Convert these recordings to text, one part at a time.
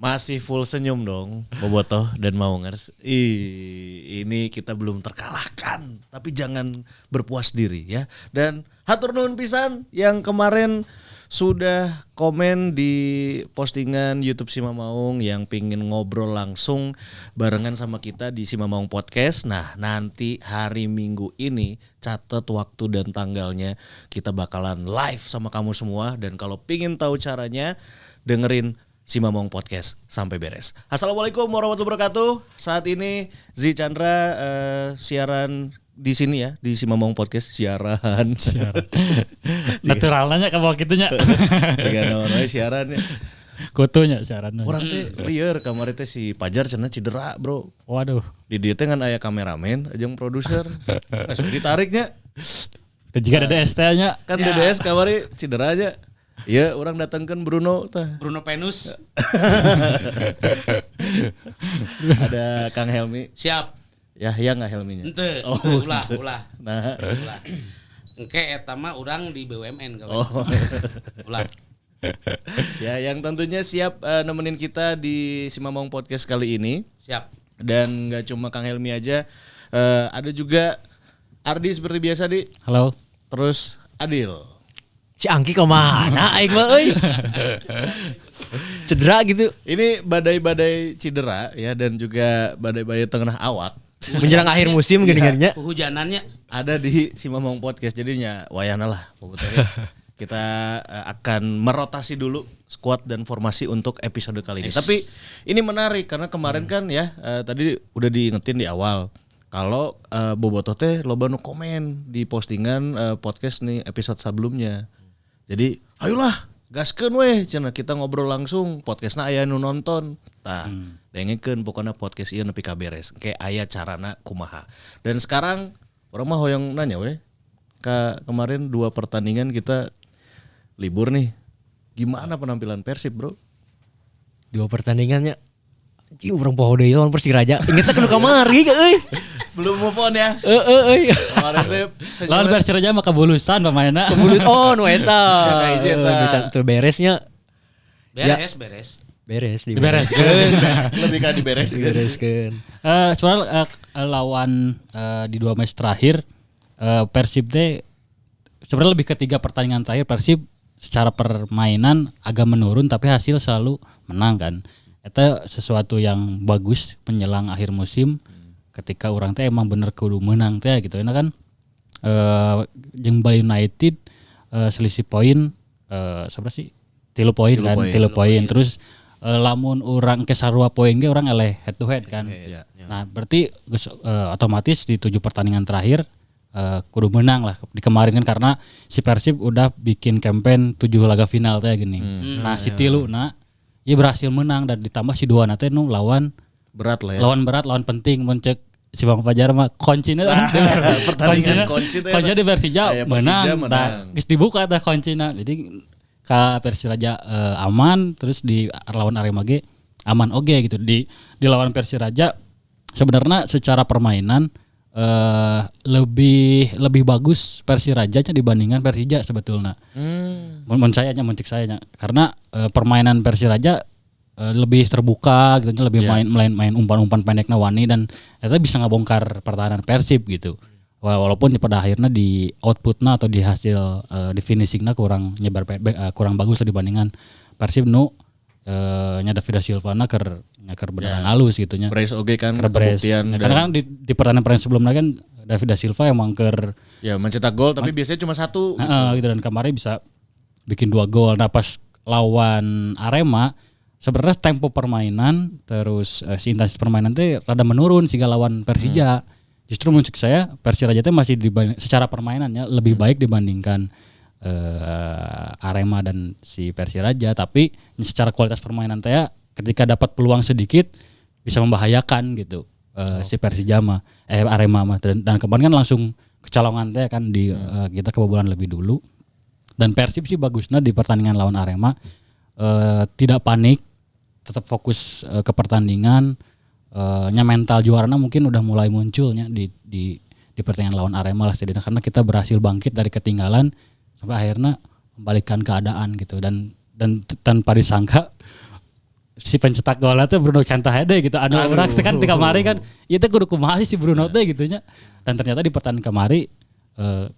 Masih full senyum dong, Bobotoh dan Maungers. Ini kita belum terkalahkan, tapi jangan berpuas diri ya. Dan hatur nuhun pisan yang kemarin sudah komen di postingan YouTube Sima Maung yang pingin ngobrol langsung barengan sama kita di Sima Maung Podcast. Nah, nanti hari Minggu ini catat waktu dan tanggalnya, kita bakalan live sama kamu semua. Dan kalau pingin tahu caranya, dengerin Sima Maung Podcast sampai beres. Assalamualaikum warahmatullahi wabarakatuh. Saat ini Zi Chandra siaran di sini ya, di Sima Maung Podcast siaran. Naturalnya ka bawa kitunya. Tiga naon we siarannya. Kutunya siaran. Urang teh lieur kamari teh si Pajar cenah cedera, Bro. Waduh. Di dieu teh ngan aya kameramen jeung produser. Langsung ditariknya. Jika ada ST-nya Kan DDS kamari cedera aja. Iya, orang datangkan Bruno Penus. Ada Kang Helmi. Siap. Ya nggak Helminya. Ente. Oh, Ulah. Nah. Engke eta mah urang di BUMN kawan. Oh. Ulah. Ya, yang tentunya siap nemenin kita di Sima Maung Podcast kali ini. Siap. Dan nggak cuma Kang Helmi aja, ada juga Ardi seperti biasa, Di. Halo. Terus Adil. Si Angki kemana aing mah euy? Cedera gitu. Ini badai-badai cedera ya, dan juga badai-badai tengah awak. Menjelang akhir musim geuningannya. Hujanannya Ada di Sima Maung Podcast, jadinya wayahna lah pokoknya. Kita akan merotasi dulu squad dan formasi untuk episode kali ini. Tapi ini menarik karena kemarin kan ya tadi udah diingetin di awal kalau Bobotoh teh loba nu komen di postingan podcast nih episode sebelumnya. Jadi ayolah gaskeun weh cenah kita ngobrol langsung, podcastna aya nu nonton. Tah, dengekeun pokokna podcast ieu nepi ka beres. Kayak aya carana kumaha. Dan sekarang orang mah hoyong nanya weh. Kemarin 2 pertandingan kita libur nih. Gimana penampilan Persib, Bro? 2 pertandingannya. Anjing urang poho deui lawan Persiraja. Ingetna kudu kamari euy. Belum move on ya. Euy. Kemarin teh Lawan Persiraja mah kabulusan pemainna. Kebulut nu eta. Ya, ka hiji eta. Teu beresnya. beres. Dibereskeun. Lebih kan Dibereskeun. Soalnya lawan di 2 match terakhir Persib teh sebenarnya lebih ke 3 pertandingan terakhir Persib secara permainan agak menurun tapi hasil selalu menang kan. Itu sesuatu yang bagus menjelang akhir musim ketika orang teh emang bener kudu menang teh gitu. Ini kan jeung Bali United selisih poin seberapa sih? 3 poin kan, 3 poin. Terus lamun orang ke sarua poin ge orang eleh head to head kan. Nah, berarti otomatis di 7 pertandingan terakhir kudu menang lah di kemarin kan, karena si Persib udah bikin campaign 7 laga final teh gini. Nah, si tilu ia berhasil menang dan ditambah si dua teh nu lawan berat lah ya. Lawan berat, lawan penting muncul si Bang Fajar mah kuncina pertandingan kunci di Persija menang. Geus dibuka tah kuncina. Jadi ka Persiraja aman, terus di lawan Arema ge aman oge gitu. Di lawan Persiraja sebenarnya secara permainan lebih bagus Persiraja dibandingkan Persija sebetulnya. Mun saya karena permainan Persiraja lebih terbuka gitu, lebih main umpan-umpan pendekna wani, dan itu bisa ngabongkar pertahanan Persib gitu. Walaupun pada akhirnya di outputnya atau di hasil di finishingnya kurang bagus dibandingkan Persib nu nya David Silva keur beneran halus gitunya. Brace oge kan kebuktian. Karena kan di pertandingan sebelumnya kan David Silva emang mencetak gol tapi biasanya cuma 1 gitu. Gitu, dan kemarin bisa bikin 2 gol. Nah, pas lawan Arema sebenarnya tempo permainan terus si intensitas permainan teh rada menurun sehingga lawan Persija. Justru menurut saya Persiraja teh masih secara permainannya lebih baik dibandingkan Arema dan si Persiraja, tapi secara kualitas permainan teh ketika dapat peluang sedikit bisa membahayakan gitu. Si Persija mah Arema mah, dan kemarin kan langsung kecolongan teh kan di kita kebobolan lebih dulu. Dan Persib sih bagusnya di pertandingan lawan Arema tidak panik, tetap fokus ke pertandingan. Nya mental juaranya mungkin udah mulai munculnya di pertandingan lawan Arema lah setidaknya, karena kita berhasil bangkit dari ketinggalan sampai akhirnya membalikkan keadaan gitu, dan tanpa disangka si pencetak golnya tuh Bruno Cantahede gitu. Anu urang kan di kamari kan ieu teh kudu kumaha si Bruno teh gitu nya. Dan ternyata di pertandingan kamari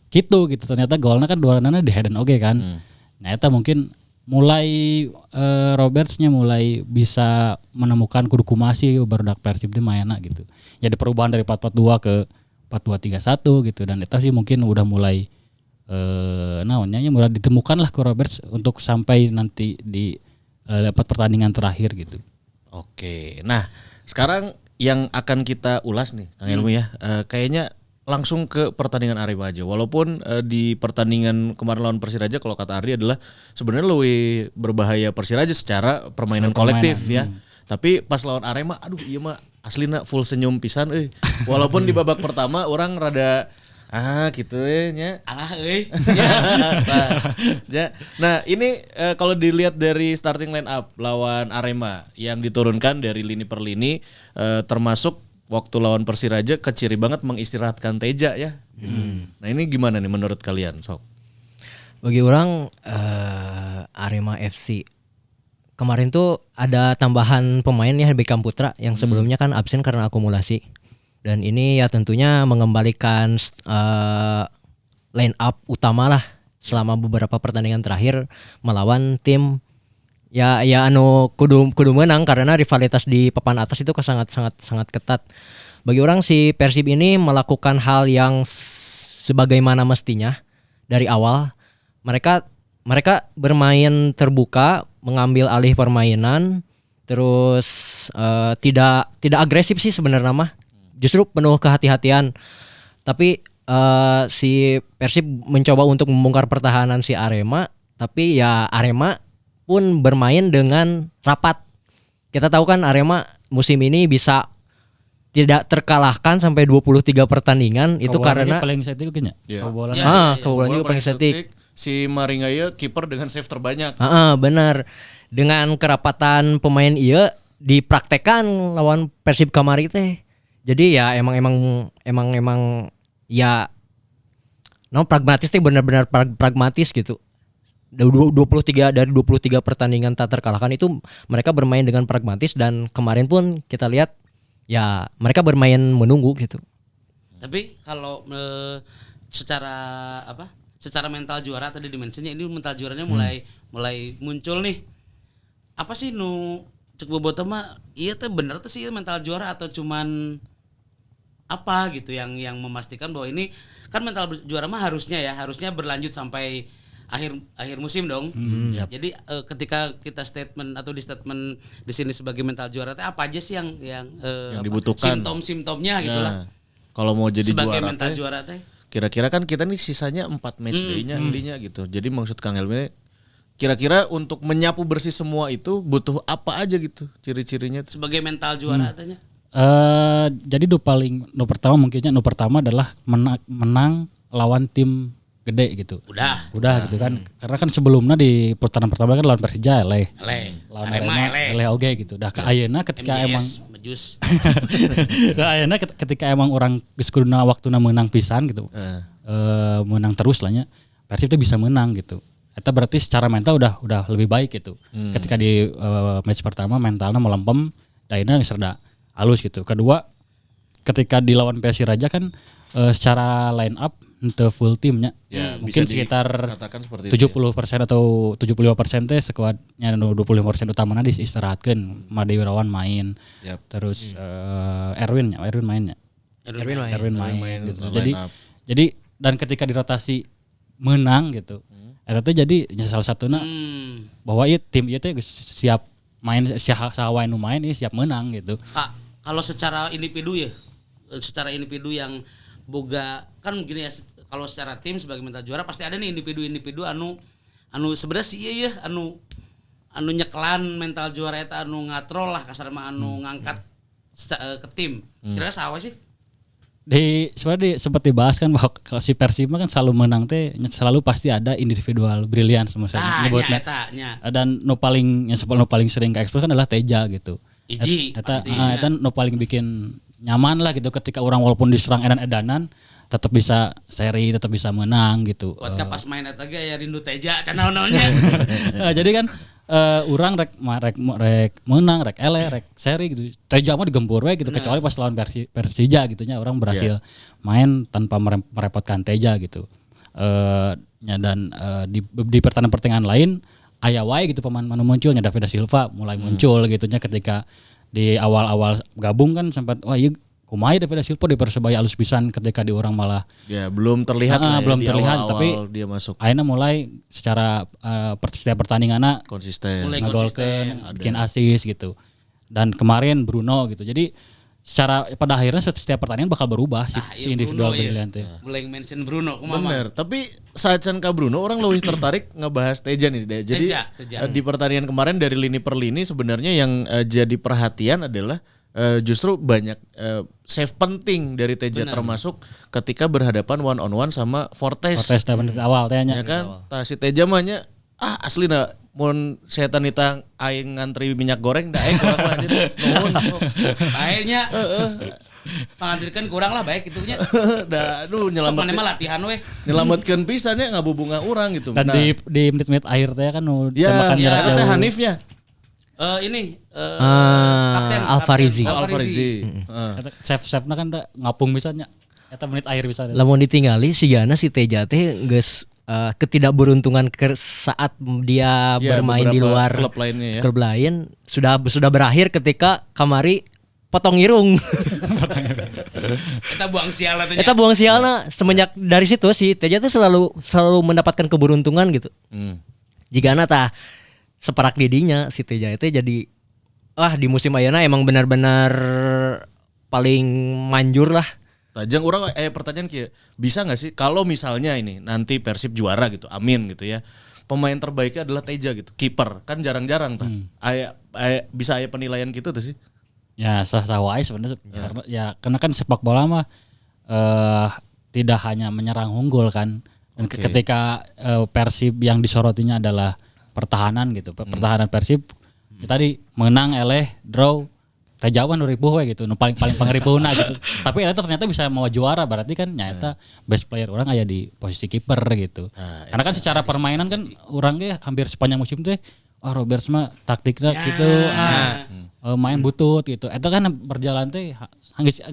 gitu ternyata golnya kan duaranana di Hayden oge kan. Nah eta mungkin mulai Robertsnya mulai bisa menemukan kudu kumaha sih barudak Persib teh mainna gitu. Jadi perubahan dari 4-4-2 ke 4-2-3-1 gitu dan eta sih mungkin udah mulai mulai ditemukan lah ke Roberts untuk sampai nanti di dapat pertandingan terakhir gitu. Oke. Nah, sekarang yang akan kita ulas nih Kang Helmi ya. Kayaknya langsung ke pertandingan Arema aja. Walaupun di pertandingan kemarin lawan Persiraja kalau kata Ardi adalah sebenarnya lebih berbahaya Persiraja secara permainan kolektif ya. Tapi pas lawan Arema aduh iya mah aslina full senyum pisan Walaupun di babak pertama orang rada gitu nya. Alah Nah, ini kalau dilihat dari starting line up lawan Arema yang diturunkan dari lini per lini termasuk waktu lawan Persiraja keciri banget mengistirahatkan Teja ya gitu. Nah, ini gimana nih menurut kalian, Sok? Bagi orang Arema FC kemarin tuh ada tambahan pemain ya Beckham Putra yang sebelumnya kan absen karena akumulasi. Dan ini ya tentunya mengembalikan line up utama lah selama beberapa pertandingan terakhir melawan tim ya anu kudu menang karena rivalitas di papan atas itu sangat ketat. Bagi orang si Persib ini melakukan hal yang sebagaimana mestinya dari awal. Mereka bermain terbuka, mengambil alih permainan, terus tidak agresif sih sebenarnya mah. Justru penuh kehati-hatian. Tapi si Persib mencoba untuk membongkar pertahanan si Arema, tapi ya Arema pun bermain dengan rapat. Kita tahu kan Arema musim ini bisa tidak terkalahkan sampai 23 pertandingan itu karena paling setik kayaknya. Kebobolan juga paling setik. Si Maringaya kiper dengan save terbanyak. Benar. Dengan kerapatan pemain ieu dipraktekan lawan Persib kamari teh. Jadi ya emang ya pragmatis teh benar-benar pragmatis gitu. 23 pertandingan tak terkalahkan itu mereka bermain dengan pragmatis dan kemarin pun kita lihat ya mereka bermain menunggu gitu. Tapi kalau secara mental juara tadi dimensinya ini mental juaranya mulai muncul nih. Apa sih cek bobotoh mah iya teh bener tuh sih mental juara atau cuman apa gitu yang memastikan bahwa ini kan mental juara mah harusnya berlanjut sampai akhir musim dong. Jadi ketika kita statement di sini sebagai mental juara teh apa aja sih yang dibutuhkan simptom-simptomnya gitulah. Kalau mau jadi sebagai juara mental juara teh kira-kira kan kita nih sisanya 4 match day-nya intinya gitu. Jadi maksud Kang Helmi kira-kira untuk menyapu bersih semua itu butuh apa aja gitu ciri-cirinya sebagai mental juara tanya. Jadi no pertama adalah menang lawan tim gede gitu. Udah gitu kan. Karena kan sebelumnya di putaran pertama kan lawan Persija lawan Arema oge gitu. Dah ka ayeuna ketika MJS, emang Mejus. ayeuna ketika emang orang geus kuduna waktuna menang pisan gitu. Menang terus lah nya. Persib itu bisa menang gitu. Eta berarti secara mental udah lebih baik gitu. Ketika di match pertama mentalnya melempem, daina geus rada halus gitu. Kedua, ketika di lawan Persiraja kan secara line up untuk full timnya mungkin sekitar 70% atau 75% teh skuadnya 25% utamanya diistirahatkeun. Made Wirawan main. Terus Erwin mainnya. Erwin main gitu. Jadi dan ketika dirotasi menang gitu. Eta teh jadi salah satuna bahwa ieu tim ieu teh siap main saha nu main ieu siap menang gitu. Kalau secara individu yang boga kan gini ya, kalau secara tim sebagai mental juara pasti ada nih individu anu sebenarnya sih iya anu nyekelan mental juara eta anu ngatrol lah kasar mah anu ngangkat ke tim. Kira-kira saha sih? Sebenarnya sempat dibahas kan bahwa kalau si Persib kan selalu menang teh selalu pasti ada individual brilian semasa nyebutnya. Dan no paling sering ke-expose kan adalah Teja gitu. Eta no paling bikin nyaman lah gitu ketika orang walaupun diserang edan-edanan tetap bisa seri, tetap bisa menang gitu. Buat pas main eta ge aya rindu Teja can naon-naonnya. Jadi kan urang rek menang, rek rek seri gitu. Teja mah digempur we gitu kecuali pas lawan Persija gitu nya orang berhasil main tanpa merepotkan Teja gitu. Dan di pertandingan lain aya wae gitu pemain munculnya David Silva mulai muncul gitu nya ketika di awal-awal gabung kan sempat wah ieu kumaha David Silva di Persebaya alus pisan ketika di orang malah Ya belum terlihat lah ya, belum di terlihat awal-awal tapi dia masuk akhirnya mulai secara setiap pertandingannya konsisten. Mulai ngegolkeun, bikin assist gitu. Dan kemarin Bruno gitu. Jadi secara pada akhirnya setiap pertandingan bakal berubah si individual brilian teh. Mulai mention Bruno kumaha. Bener, tapi saat Can Ka Bruno orang lebih tertarik ngebahas Teja nih. Jadi Teja. di pertandingan kemarin dari lini per lini sebenarnya yang jadi perhatian adalah justru banyak save penting dari Teja termasuk ketika berhadapan one on one sama Fortes. Fortes dari awal teh nya. Ya kan? Tah si Teja mah nya aslina mun setan ditang aing ngantri minyak goreng da aing kurang mah anjir. Nuhun sok. Baiknya. Pangantirkeun kurang lah baik itunya. Da aduh Sok mana mah latihan we. nyelametkeun pisan ya ngabubunga urang gitu. Dan di menit-menit akhir teh kan ya, tembakan jarak itu teh jauh. Hanifnya. Kapten Alfarizi. Save-save-na kan teh ngapung bisa nya. Eta menit akhir bisa. Lamun ditinggali sigana si Teja teh geus ketidakberuntungan saat dia Ya, bermain di beberapa luar klub lainnya ya. klub lain sudah berakhir ketika kamari potong irung. Kita buang sial teh. Eta buang sialna semenjak dari situ si Teja tuh selalu mendapatkan keberuntungan gitu. Jigana tah separak didinya si Teja itu jadi di musim ayeuna emang benar-benar paling manjur lah. Tajang orang pertanyaan kieu, bisa nggak sih kalau misalnya ini nanti Persib juara gitu, amin gitu ya. Pemain terbaiknya adalah Teja gitu, kiper kan jarang-jarang tah. Bisa aya penilaian gitu tuh sih. Ya sah-sah wae sebenarnya karena kan sepak bola mah tidak hanya menyerang unggul kan. Dan ketika Persib yang disorotinya adalah pertahanan gitu. Pertahanan Persib tadi menang draw Tejawan 2000 we gitu, paling pangeribeuna gitu. Tapi eta ternyata bisa mau juara, berarti kan nyata best player orang aya di posisi kiper gitu. Karena kan secara permainan kan orang ge hampir sepanjang musim teh Roberts mah taktiknya gitu, main butut gitu. Eta kan berjalan teh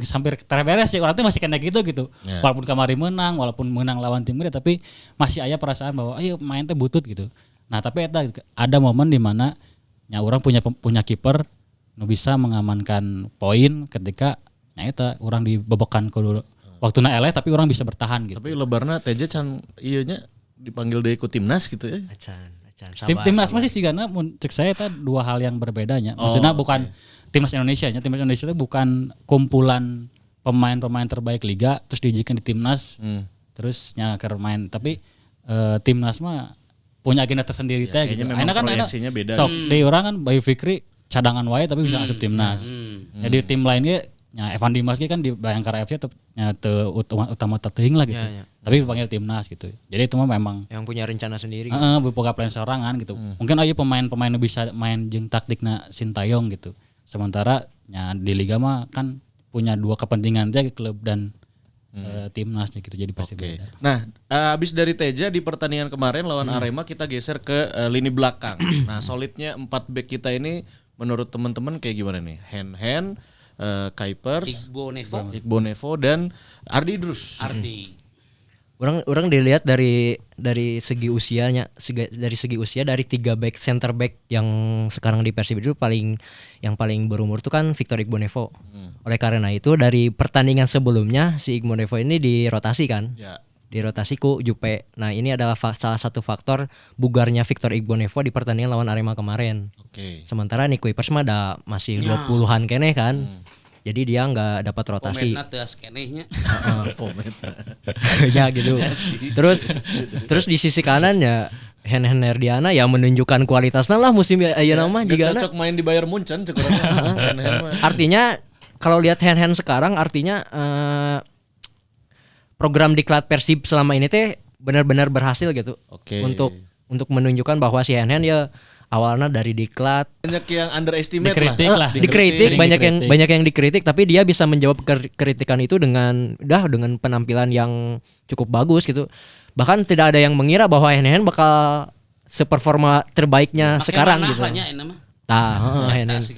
hampir terberes ya, orang teh masih kena gitu. Walaupun kemarin menang, walaupun menang lawan tim gede tapi masih aya perasaan bahwa ayo main teh butut gitu. Nah, tapi eta ada momen di mana nya orang punya kiper nu bisa mengamankan poin ketika nyata orang dibebekan ke dulu waktuna eleh tapi orang bisa bertahan gitu. Tapi lebarna Teja can ieu nya dipanggil deui ku timnas gitu ya. Acan. Timnas masih sigana cek saya eta dua hal yang berbedanya. Maksudnya bukan timnas Indonesia nya. Timnas Indonesia itu bukan kumpulan pemain-pemain terbaik liga terus diizinkan di timnas. Terus nya keur main tapi timnas mah punya agenda tersendiri teh gitu. Memang kan proyeksinya beda. Sok di orang kan Bayu Fikri cadangan wae tapi bisa asup timnas. Jadi tim lain ge nya Evan Dimas ge kan di Bayangkara FC teu utama teuing lah gitu. Tapi dipanggil timnas gitu. Jadi itu mah memang yang punya rencana sendiri. boga plan sorangan gitu. Mungkin aja pemain-pemain nu bisa main jeung taktikna Sintayong gitu. Sementara nya di liga mah kan punya dua kepentingan teh klub dan timnas gitu. Jadi pasti beda. Nah, habis dari Teja di pertandingan kemarin lawan Arema kita geser ke lini belakang. Nah, solidnya 4 back kita ini menurut teman-teman kayak gimana nih? Hen, Kuipers, Iqbal Nevo dan Ardi Drus. Orang dilihat dari segi usianya, dari 3 back center back yang sekarang di Persib itu yang paling berumur tuh kan Victor Iqbal Nevo. Oleh karena itu dari pertandingan sebelumnya si Iqbal Nevo ini dirotasi kan. Ya. Dirotasi ku Jupe. Nah, ini adalah salah satu faktor bugarnya Victor Iqbal Nevo di pertandingan lawan Arema kemarin. Sementara nih Kuipers mah masih 20-an keneh kan. Jadi dia nggak dapat rotasi. Komenna teu kenehnya. Ya gitu. Terus di sisi kanan ya Hen Herdiana ya menunjukkan kualitasnya lah musim ayeuna mah Gak jigana. cocok main di Bayern Munchen cek urang. Artinya kalau lihat Hen sekarang artinya program diklat Persib selama ini teh benar-benar berhasil gitu. Untuk menunjukkan bahwa si Hen ya awalnya dari diklat, Banyak yang underestimate Dikritik lah. dikritik, Sering banyak dikritik. yang dikritik, tapi dia bisa menjawab kritikan itu dengan penampilan yang cukup bagus gitu. Bahkan tidak ada yang mengira bahwa Hen bakal seperforma terbaiknya sekarang gitu.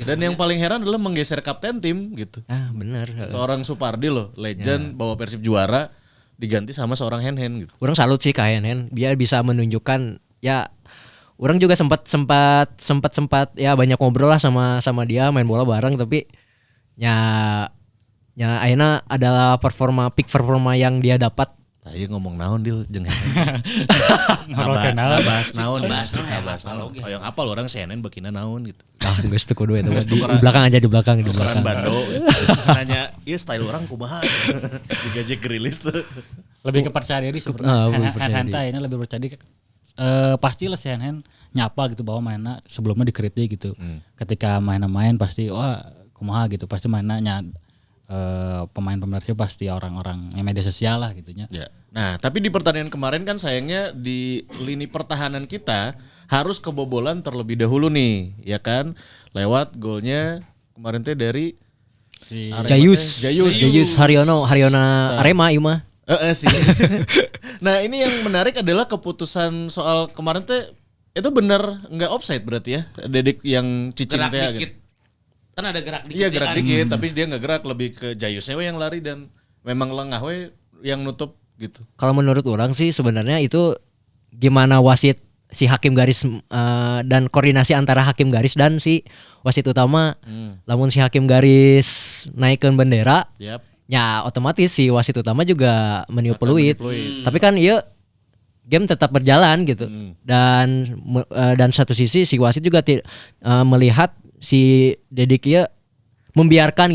Dan yang paling heran adalah menggeser kapten tim gitu. Bener. Seorang Supardi loh, legend bawa Persib juara diganti sama seorang Hen gitu. Orang salut sih ke Hen. Dia bisa menunjukkan ya. Orang juga sempat ya banyak ngobrol lah sama dia, main bola bareng, tapi ya akhirnya adalah peak performa yang dia dapat. Ayo ngomong naon Dil jeung Hen. Ngobrol kenal. Bahas naon. Bahas naon. Yang apal orang CNN bekina naon gitu. Geus teu kudu eta di tukeran. belakang aja di belakang. Tukeran bando. Nanya, "Ieu style orang kumaha?" Juga Jack rilis tuh. Lebih kepercaya diri sebenarnya. lebih percaya Hen ini lebih percaya diri. Pastilah si Hen nyapa gitu bahwa mainnya sebelumnya dikritik gitu. Ketika main pasti wah kumaha gitu. Pasti mainnya pemain-pemain Persib pasti orang-orang yang media sosial lah gitunya. Ya. Nah, tapi di pertandingan kemarin kan sayangnya di lini pertahanan kita harus kebobolan terlebih dahulu nih, ya kan? Lewat golnya kemarin teh dari Jayus Haryono Arema ieu mah. Sih. Nah, ini yang menarik adalah keputusan soal kemarin teh itu benar nggak offside berarti ya? Dedik yang cicing Gerak teh dikit. Kan ada gerak dikit. Iya, ya gerak kan? dikit, tapi dia nggak gerak, lebih ke Jayusnya we yang lari dan memang lengah we yang nutup gitu. Kalau menurut orang sih sebenarnya itu gimana wasit si hakim garis dan koordinasi antara hakim garis dan si wasit utama. Lamun si hakim garis naikkeun bendera, Yap. ya otomatis si wasit utama juga meniup peluit. Tapi kan iya game tetap berjalan gitu. Dan satu sisi si wasit juga melihat si Dedik ya membiarkan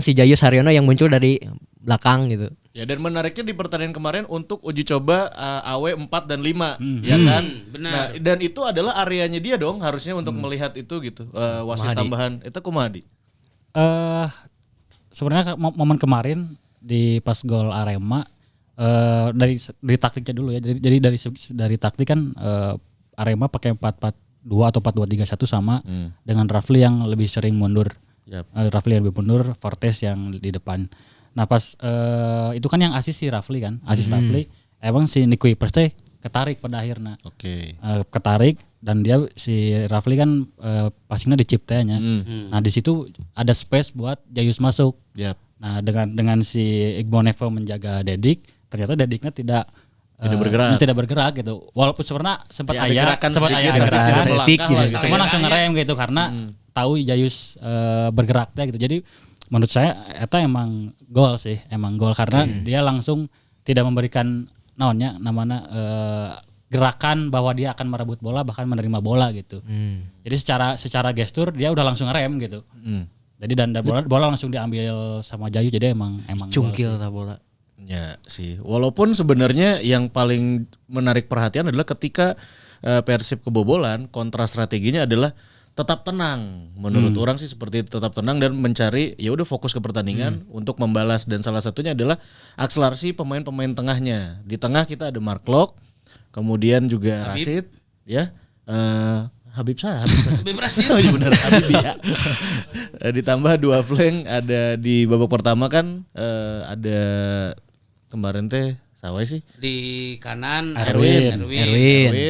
si Jayus Haryono yang muncul dari belakang gitu. Ya, dan menariknya di pertandingan kemarin untuk uji coba AW 4 dan 5 ya kan? Benar. Nah, dan itu adalah areanya dia dong harusnya untuk melihat itu gitu. Wasit tambahan itu Kumadi. Sebenarnya momen kemarin di pas gol Arema dari taktiknya dulu ya. Jadi dari taktik kan Arema pakai 4-4-2 atau 4-2-3-1 sama dengan Rafli yang lebih sering mundur. Yap. Rafli yang lebih mundur, Fortes yang di depan. Nah pas itu kan yang asis si Rafli kan, asis Rafli. Emang si Nick Kuipers teh ketarik pada akhirnya. Oke. Ketarik dan dia si Rafli kan passingnya di chip tehnya. Nah di situ ada space buat Jayus masuk. Yap. Nah dengan si Iqbal Nevo menjaga Dedik, ternyata Dediknya tidak bergerak gitu. Walaupun sebenarnya sempat Ya, ada aya gerakan sedikit, aya tapi gerakan tidak melangkah gitu. lah. cuma langsung ngerem gitu karena tahu Jayus bergerak teh gitu. Jadi menurut saya eta emang gol sih, emang gol karena dia langsung tidak memberikan namanya gerakan bahwa dia akan merebut bola bahkan menerima bola gitu. Jadi secara gestur dia udah langsung ngerem gitu. Jadi dan bola langsung diambil sama Jayu, jadi emang Cungkil lah bola. Ya sih, walaupun sebenarnya yang paling menarik perhatian adalah ketika Persib kebobolan, kontra strateginya adalah tetap tenang. Menurut orang sih seperti itu, tetap tenang dan mencari ya udah fokus ke pertandingan untuk membalas, dan salah satunya adalah akselerasi pemain-pemain tengahnya. Di tengah kita ada Mark Locke, kemudian juga Rashid, ya. Habib Rashid. Oh iya benar, Habib ya. Ditambah dua flank, ada di babak pertama kan ada kemarin teh sawai sih Di kanan Erwin,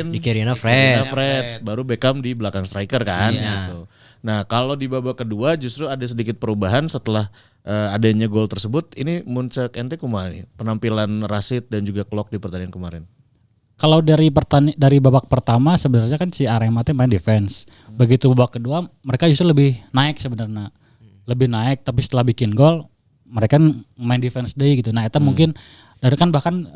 di kirina Freds, baru Beckham di belakang striker kan gitu. Nah, kalau di babak kedua justru ada sedikit perubahan setelah adanya gol tersebut. Ini muncak ente kumaha nih penampilan Rashid dan juga Klok di pertandingan kemarin? Kalau dari babak pertama sebenarnya kan si Arema teh main defense. Begitu babak kedua mereka justru lebih naik sebenarnya. Lebih naik, tapi setelah bikin gol mereka main defense deh gitu. Nah, itu mungkin dari kan bahkan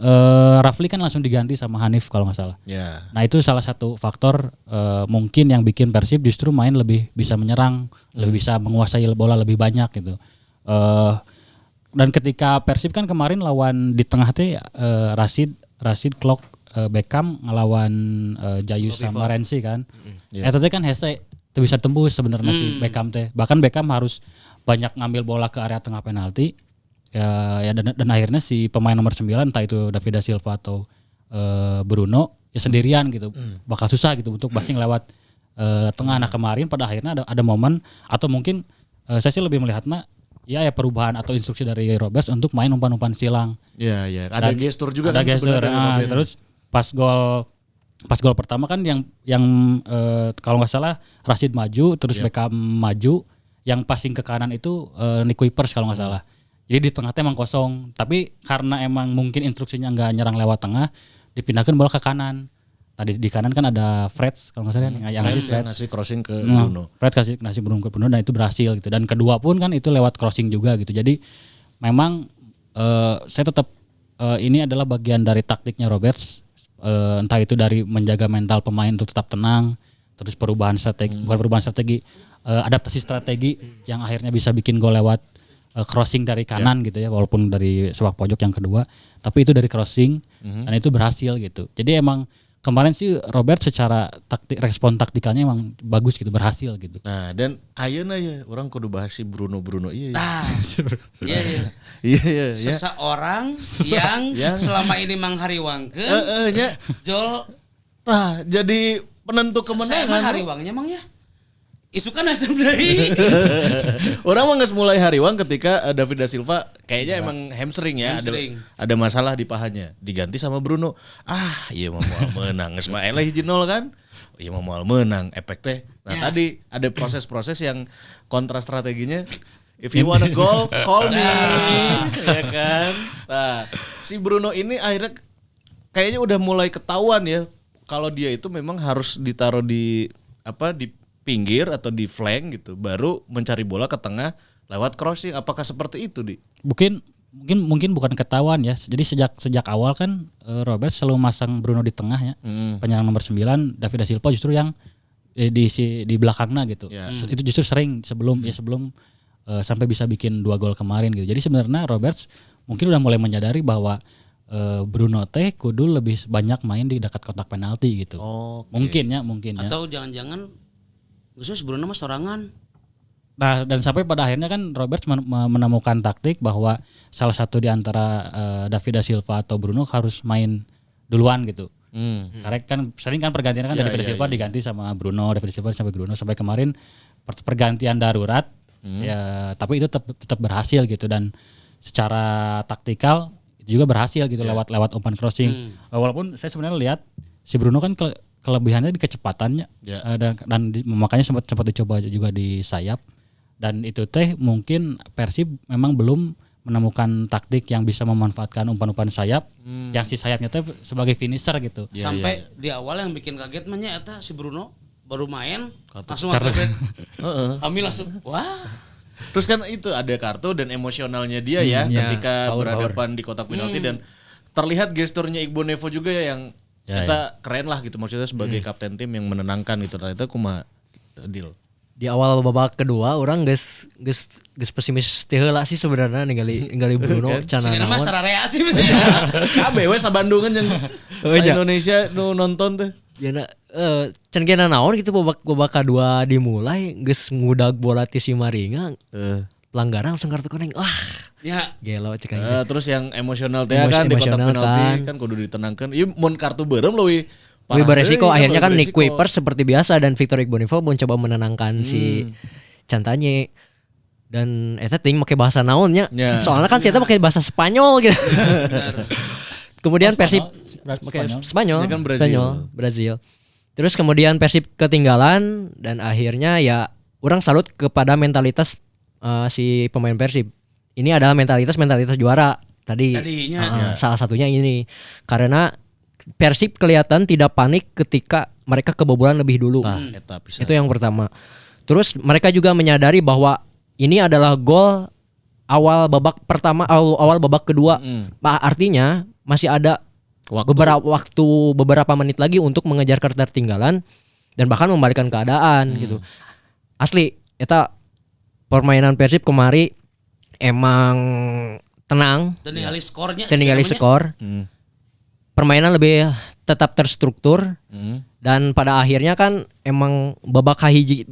Rafli kan langsung diganti sama Hanif kalau nggak salah. Ya. Nah, itu salah satu faktor mungkin yang bikin Persib justru main lebih bisa menyerang, lebih bisa menguasai bola lebih banyak gitu. Dan ketika Persib kan kemarin lawan di tengah teh Rashid Klok, Beckham ngelawan Jayus sama Rensi kan. Eta teh kan hese teu bisa tembus sebenarnya si Beckham teh. Bahkan Beckham harus banyak ngambil bola ke area tengah penalti. Ya dan akhirnya si pemain nomor 9 entah itu David da Silva atau Bruno ya sendirian gitu. Bakal susah gitu untuk passing lewat tengah. Nah kemarin pada akhirnya ada momen atau mungkin saya sih lebih melihatnya ya perubahan atau instruksi dari Roberts untuk main umpan-umpan silang. Ya, ada gestur juga ada kan gestur. sebenarnya dari Robert. Terus pas gol pertama kan yang kalau nggak salah Rashid maju terus Beckham maju, yang passing ke kanan itu Nick Kuipers kalau nggak salah. Jadi di tengah emang kosong, tapi karena emang mungkin instruksinya nggak nyerang lewat tengah, dipindahkan bola ke kanan. Tadi di kanan kan ada Freds kalau nggak salah yang ngasih crossing ke Bruno. Fred ngasih Bruno ke Bruno dan itu berhasil gitu. Dan kedua pun kan itu lewat crossing juga gitu. Jadi memang saya tetap ini adalah bagian dari taktiknya Roberts. Entah itu dari menjaga mental pemain untuk tetap tenang, terus perubahan strategi, bukan perubahan strategi, adaptasi strategi yang akhirnya bisa bikin gol lewat crossing dari kanan gitu ya, walaupun dari sepak pojok yang kedua, tapi itu dari crossing dan itu berhasil gitu. Jadi emang kemarin sih Robert secara respon taktikalnya emang bagus gitu, berhasil gitu. Nah, dan ayeuna ya orang kudu bahas si Bruno iya. Iya. Seseorang yang selama ini menghariwangkeun Jol jadi penentu saya kemenangan. mah hariwangnya emang ya. Isukan asam deui. Orang mah geus mulai hariwang ketika David da Silva kayaknya emang hamstring ya, ada masalah di pahanya, diganti sama Bruno. Iya mau menang, geus mah eleh 1-0 kan. Iya mau menang efek teh. Nah, tadi ada proses-proses yang kontra strateginya. If you want a goal, call me. Ya kan? Nah, si Bruno ini akhirnya kayaknya udah mulai ketahuan ya kalau dia itu memang harus ditaruh di pinggir atau di flank gitu, baru mencari bola ke tengah lewat crossing. Apakah seperti itu, Di? Mungkin bukan ketahuan ya. Jadi sejak awal kan Robert selalu masang Bruno di tengah ya. Penyerang nomor 9, David da Silva justru yang di belakangnya gitu. Itu justru sering sebelum sampai bisa bikin 2 gol kemarin gitu. Jadi sebenarnya Roberts mungkin udah mulai menyadari bahwa Bruno teh kudu lebih banyak main di dekat kotak penalti gitu. Mungkin ya. Atau jangan-jangan khusus Bruno mah sorangan. Nah, dan sampai pada akhirnya kan Roberts menemukan taktik bahwa salah satu di antara David da Silva atau Bruno harus main duluan gitu. Karena kan sering kan pergantian kan David da Silva diganti sama Bruno, David da Silva sampai Bruno, sampai kemarin pergantian darurat. Ya, tapi itu tetap berhasil gitu, dan secara taktikal itu juga berhasil gitu lewat umpan crossing. Walaupun saya sebenarnya lihat si Bruno kan kelebihannya di kecepatannya, dan makanya sempat dicoba juga di sayap, dan itu teh mungkin Persib memang belum menemukan taktik yang bisa memanfaatkan umpan-umpan sayap yang si sayapnya teh sebagai finisher gitu. Sampai di awal yang bikin kaget mah nya eta si Bruno baru main langsung kartu. Kami langsung wah. Terus kan itu ada kartu dan emosionalnya dia ketika berhadapan di kotak penalti, dan terlihat gesturnya Igbo Nevo juga ya yang kita keren lah gitu, maksudnya sebagai kapten tim yang menenangkan gitu. Itu kumaha deal. Di awal babak kedua orang geus pesimis teh heula sih sebenarnya ningali Bruno cenah naon. Mah sararea sih. Kabeh we sabandungan yang Indonesia nu nonton teh. Yana can gena naon gitu babak kedua dimulai geus ngudag bola ti si Maringa. Pelanggaran langsung kartu kuning. Ya. Gelo cek aja. Terus yang emosional teh kan di kotak penalti kan kudu ditenangkan. Ieu mun kartu beureum leuwih beresiko. Akhirnya kan Nick Kuipers seperti biasa dan Victor Igbonivo mencoba menenangkan si Cantanye. Dan eta ting make bahasa naonnya. Soalnya kan si eta make bahasa Spanyol gitu. Kemudian Persib Spanyol. Kan Brazil. Terus kemudian Persib ketinggalan dan akhirnya ya orang salut kepada mentalitas si pemain Persib. Ini adalah mentalitas juara tadinya. Salah satunya ini karena Persib kelihatan tidak panik ketika mereka kebobolan lebih dulu. Itu yang pertama. Terus mereka juga menyadari bahwa ini adalah gol awal babak pertama, awal babak kedua. Artinya masih ada beberapa menit lagi untuk mengejar ketertinggalan dan bahkan membalikkan keadaan gitu. Asli eta permainan Persib kemari emang tenang. Ningali skornya. Ningali skor. Permainan lebih tetap terstruktur. Dan pada akhirnya kan emang babak hiji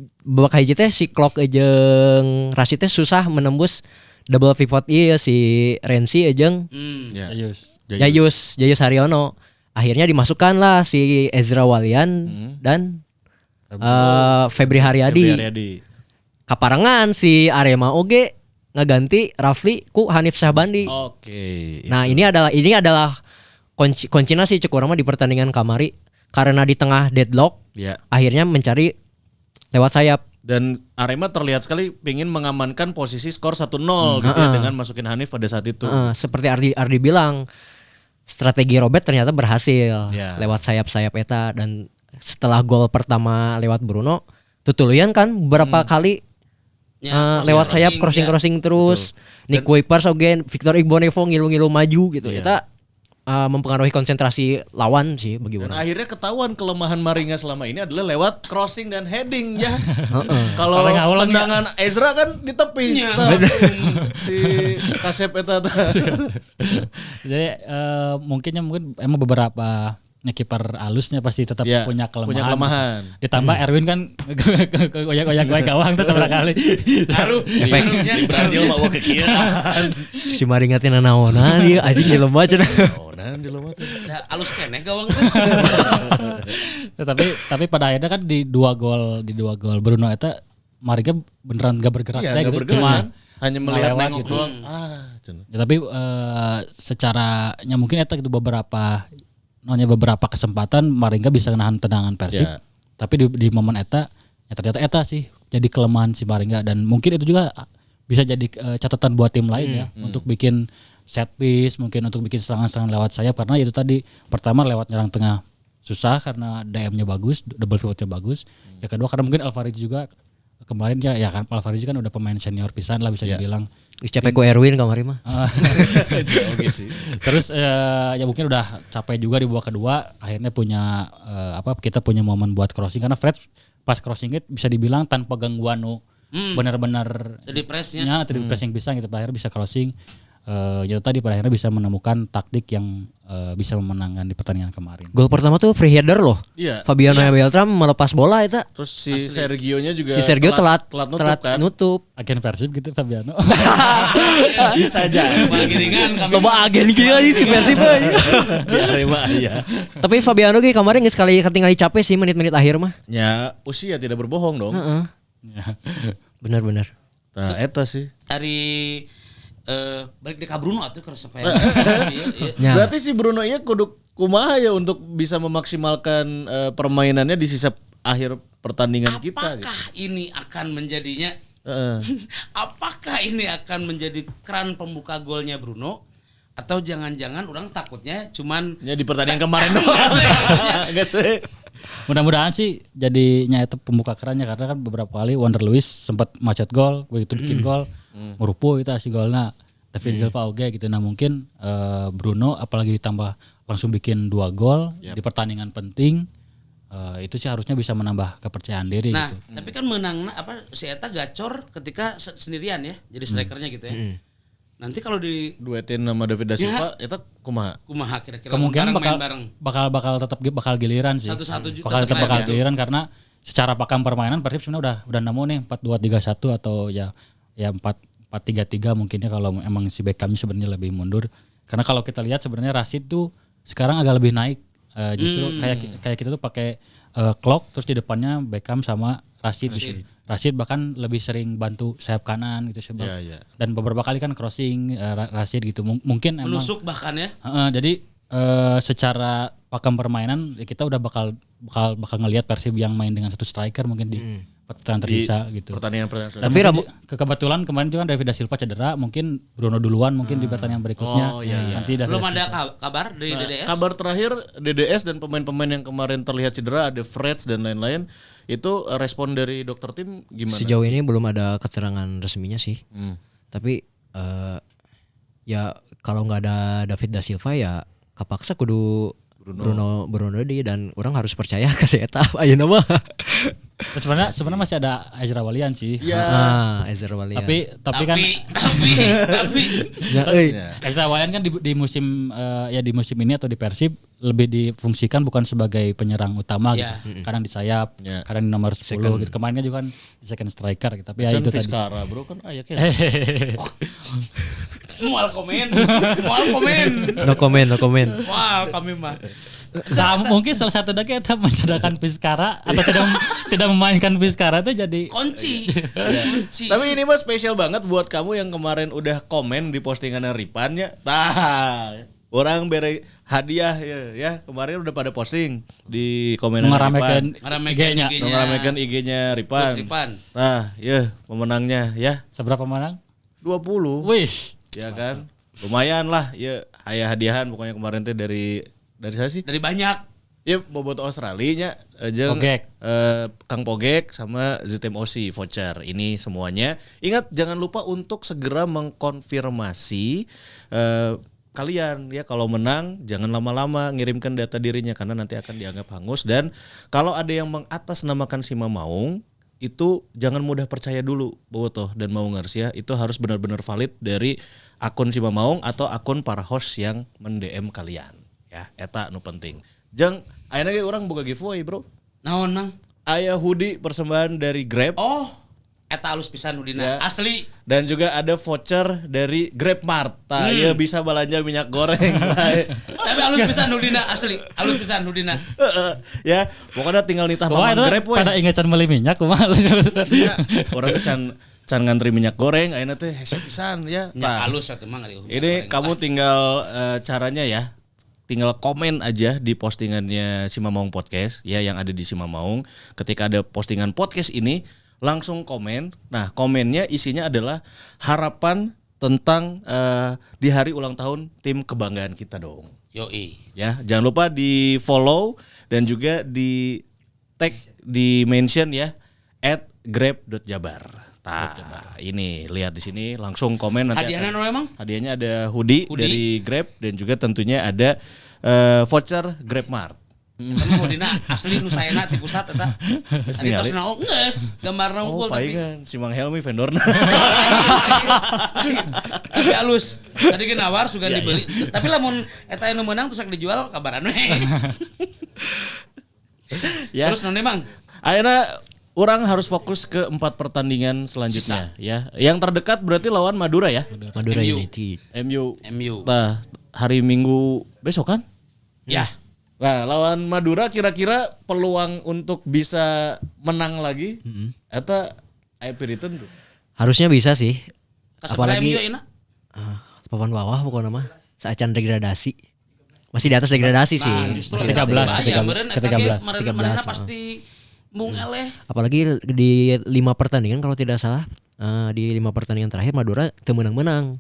teh si Klok jeung Rashid teh susah menembus double pivot ieu si Renzi jeung Jayus Haryono. Akhirnya dimasukkan lah si Ezra Walian dan Febri Haryadi. Kaparengan si Arema oge ngaganti Rafli ku Hanif Syahbandi. Oke. Nah, ini adalah kuncina sih cek urang mah di pertandingan kamari karena di tengah deadlock Ya. akhirnya mencari lewat sayap. Dan Arema terlihat sekali pengen mengamankan posisi skor 1-0 gitu ya dengan masukin Hanif pada saat itu. Seperti Ardi bilang, strategi Robert ternyata berhasil Ya. lewat sayap-sayap eta, dan setelah gol pertama lewat Bruno, tutuluyan kan beberapa kali lewat sayap crossing terus. Nick Kuipers oge Victor Igbonevo ngilu-ngilu maju gitu. Iya. Eta mempengaruhi konsentrasi lawan sih bagi Dan orang. akhirnya ketahuan kelemahan Maringa selama ini adalah lewat crossing dan heading ya. Kalau Paling awal tendangan Ezra kan di tepi. Nah, si Kasep eta. Jadi mungkin emang beberapa kiper alusnya pasti tetap Ya, punya kelemahan. punya kelemahan. Ditambah Erwin kan goyak-goyak gawang tuh beberapa kali. Di Brazil mau ke kieu. Si Maringa teh nanaonan ieu anjing jelema cenah. Oh, nah jelema teh. Da alus keneh gawang. tapi pada akhirnya kan di dua gol Bruno eta Mariga beneran gak bergerak Iya, deh enggak gitu. bergerak Cuma kan. Hanya melihat lewat nengok gitu. doang. Cenah. Ya, tapi secaranya mungkin eta gitu beberapa kesempatan Maringga bisa nahan tendangan Persib. Ya. Tapi di momen eta ya ternyata eta sih jadi kelemahan si Maringga, dan mungkin itu juga bisa jadi catatan buat tim lain ya untuk bikin set piece, mungkin untuk bikin serangan-serangan lewat sayap, karena itu tadi pertama lewat nyerang tengah susah karena DM-nya bagus, double pivotnya bagus. Ya kedua karena mungkin Alvarez juga kemarin ya kan Alvarez kan udah pemain senior pisan lah bisa dibilang. Geus capek ku Erwin kamari mah. Oke sih. Terus ya mungkin udah capek juga di babak kedua, akhirnya punya kita punya momen buat crossing karena Fred pas crossing it bisa dibilang tanpa gangguan benar-benar Jadi pressnya. tadi pressing bisa gitu, pada akhirnya bisa crossing. Ya tadi pada akhirnya bisa menemukan taktik yang bisa memenangkan di pertandingan kemarin. Gol pertama tuh free header loh. Iya. Fabiano Beltram melepas bola eta. Terus si Sergio-nya juga Si Sergio telat nutup kan. nutup. Agen Persib gitu Fabiano. Bisa aja. Kepala giringan kami. Loba agen kieu anjing si Persib aja. Di Arema ya. Tapi Fabiano ge kemarin geus sekali ketinggali capek sih menit-menit akhir mah. Ya, usia tidak berbohong dong. Benar-benar. Nah, eta sih. Dari balik di Kabruno atuh keur supaya. Ya. Berarti si Bruno ieu kudu kumaha ya untuk bisa memaksimalkan permainannya di sisa akhir pertandingan kita gitu. Apakah ini akan menjadinya Heeh. apakah ini akan menjadi keran pembuka golnya Bruno, atau jangan-jangan orang takutnya cuman Ya di pertandingan kemarin doang. Enggak sih. Mudah-mudahan sih jadinya itu pembuka kerannya, karena kan beberapa kali Wander Luiz sempat macet gol, begitu bikin gol merupuh itu si golnya. David Silva oge gitu. Nah mungkin Bruno apalagi ditambah langsung bikin 2 gol di pertandingan penting, itu sih harusnya bisa menambah kepercayaan diri nah, gitu. tapi kan menang si Eta gacor ketika sendirian ya, jadi strikernya gitu ya. Nanti kalau di Duetin sama David da Silva eta kumaha? kumaha kira-kira Kemungkinan main bareng. bakal tetap giliran sih. Satu-satu juga Bakal tetap tetap bakal main, ya. giliran karena secara pakam permainan Persib sebenarnya udah nemu nih 4-2-3-1 atau ya 4-3-3 mungkinnya kalau emang si Beckhamnya sebenarnya lebih mundur. Karena kalau kita lihat sebenarnya Rashid tuh sekarang agak lebih naik. Justru kayak kita tuh pakai clock terus di depannya Beckham sama Rashid. Rashid bahkan lebih sering bantu sayap kanan gitu sebab. Ya. Dan beberapa kali kan crossing Rashid gitu. Mungkin emang Menusuk bahkan ya. jadi secara pakam permainan ya kita udah bakal ngelihat Persib yang main dengan satu striker mungkin di pertandingan tersisa gitu. Pertandingan. Dan mungkin kebetulan kemarin juga kan David da Silva cedera, mungkin Bruno duluan mungkin di pertandingan berikutnya. Oh, iya. Nanti David Belum da ada Silva. kabar dari DDS. Kabar terakhir DDS dan pemain-pemain yang kemarin terlihat cedera ada Freds dan lain-lain, itu respon dari dokter tim gimana? Sejauh ini belum ada keterangan resminya sih. Tapi ya kalau nggak ada David da Silva ya kapaksa kudu Bruno di, dan orang harus percaya ke si eta ayeuna mah. Sebenarnya masih ada Ezra Walian sih. Ezra Walian. Tapi kan Ya, euy. Ezra Walian kan di musim di musim ini atau di Persib lebih difungsikan bukan sebagai penyerang utama gitu. Kadang di sayap, kadang di nomor 10 gitu. Kemarinnya juga kan di second striker gitu. Tapi ya itu tadi. Vizcara bro kan ayaknya. Mual komen. No comment. Wah, kami mah. Nah, mungkin salah satu lagi kita mencadangkan Vizcara atau tidak memainkan Vizcara itu jadi Kunci. Tapi ini mah spesial banget buat kamu yang kemarin udah komen di postingan Ripan ya. Tah, orang bere hadiah ya. Kemarin udah pada posting di komenan Ripan. IG-nya. Ngeramekan IG-nya Ripan. Nah, ya pemenangnya ya. Seberapa menang? 20. Wih. Ya kan? Lumayan lah ya, hadiahan pokoknya kemarin teh dari saya sih. Dari banyak. Ya bobot Australia jeung Pogek. Kang Pogek sama ZMOC voucher. Ini semuanya. Ingat jangan lupa untuk segera mengkonfirmasi kalian ya, kalau menang jangan lama-lama ngirimkan data dirinya karena nanti akan dianggap hangus. Dan kalau ada yang mengatasnamakan Sima Maung itu jangan mudah percaya dulu Bobotoh dan Maungers ya. Itu harus benar-benar valid dari akun Sima Maung atau akun para host yang men-DM kalian. Ya, eta nu penting. Jang, ayeuna ge urang boga giveaway, Bro. Naon, Mang? Aya hoodie persembahan dari Grab. Oh, eta alus pisan Udina. Ya. Asli. Dan juga ada voucher dari Grab Mart. Ya bisa belanja minyak goreng. Tapi alus pisan Udina, asli. Alus pisan Udina. Ya, pokoknya tinggal nitah Kumaha Mamang itu Grab we. pada ingatan beli minyak kumaha. Ya, orang can ngantri minyak goreng ayeuna teh hese pisan ya. Nya alus atuh Mang ari. Ini kamu tinggal caranya ya. Tinggal komen aja di postingannya Sima Maung Podcast ya, yang ada di Sima Maung. Ketika ada postingan podcast ini langsung komen. Nah, komennya isinya adalah harapan tentang di hari ulang tahun tim kebanggaan kita dong. Yoi. Ya, jangan lupa di follow dan juga di tag, di mention ya @grab.jabar. Ini lihat di sini langsung komen nanti. Hadiahnya no emang? Hadiahnya ada hoodie dari Grab dan juga tentunya ada voucher Grab Mart. Temen Udina asli nu saena ti pusat eta. Tadi tos naon geus gambarna unggul tapi palingan si Mang Helmi vendorna. tapi halus. Tadi ge nawar sugan dibeli. Tapi lamun eta anu meunang terus dijual kabaran we. Ya. Terus naon Mang? Akhirnya orang harus fokus ke 4 pertandingan selanjutnya ya. Yang terdekat berarti lawan Madura ya. Madura MU. United. MU. Nah, hari Minggu besok kan? Ya. Nah, lawan Madura kira-kira peluang untuk bisa menang lagi eta aya piritan tuh. Harusnya bisa sih. Apalagi MU Apalagi enak. papan bawah pokoknya mah. Saacan degradasi. Masih di atas degradasi sih. Justru Masih di atas 13, degradasi. Ya, meureun eta ge 13. meureun pasti mung eleh. Apalagi di 5 pertandingan kalau tidak salah, di 5 pertandingan terakhir Madura teu menang-menang.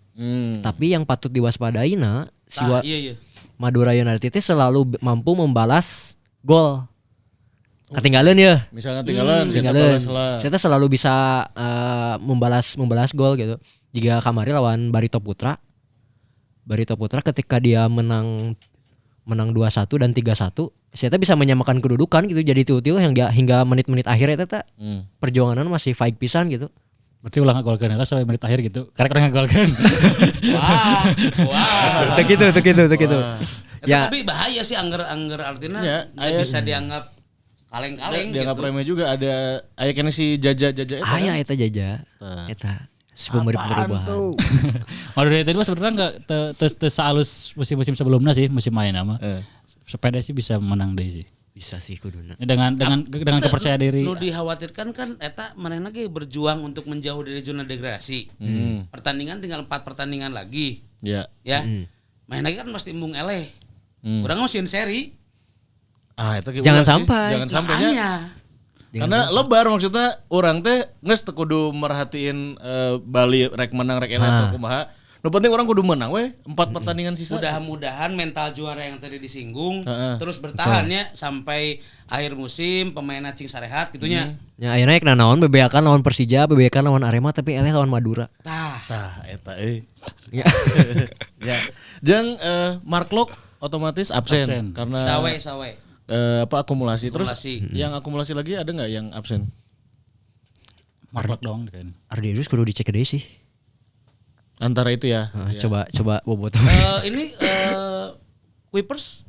Tapi yang patut diwaspadaina Iya. Madura United itu selalu mampu membalas gol. Ketinggalan ya. Misalnya tinggalan, Saya selalu bisa membalas gol gitu. Jika kamari lawan Barito Putra ketika dia menang 2-1 dan 3-1, saya bisa menyamakan kedudukan gitu, jadi tilu-tilu hingga menit-menit akhir eta perjuangan masih fight pisan gitu. Berarti ulah ngagolkeun heula sampai menit akhir gitu. Karek orang ngagolkeun. Wah. Begitu. Ya. Tapi bahaya sih angger artinya Ya, bisa dianggap kaleng-kaleng dianggap gitu. remeh juga. Ada aya kene si Jaja eta. Aya eta Jaja. Eta si perubahan. Madura itu mah sebenarnya enggak te sehalus musim-musim sebelumnya sih, musim main nama. Sepeda sih bisa menang deh sih. Bisa sih kuduna. Dengan kepercaya diri. Nu dikhawatirkan kan eta manehna ge berjuang untuk menjauh dari zona degradasi. Pertandingan tinggal 4 pertandingan lagi. Ya. Ya. Manehna ge kan mesti embung eleh. Urang mah sieun seri. Itu Jangan sampai. Jangan sampainya. Karena lebar maksudnya orang teh geus teu kudu merhatiin Bali rek menang rek enak atau kumaha. Nu penting orang kudu menang we 4 pertandingan sisa. Mudah-mudahan mental juara yang tadi disinggung terus bertahannya sampai akhir musim, pemainna cing sarehat gitunya. Ya ayeuna ek naon bebeakan lawan Persija, bebeakan lawan Arema tapi eleh lawan Madura. Tah eta Ya. Jeung Mark Lok otomatis absen. Karena Sawe. Akumulasi. Terus Akumulasi. yang akumulasi lagi ada nggak yang absen? Marlok dong kan. Ardius kudu dicek deui sih. Antara itu ya. Coba bobot. Ini Kuipers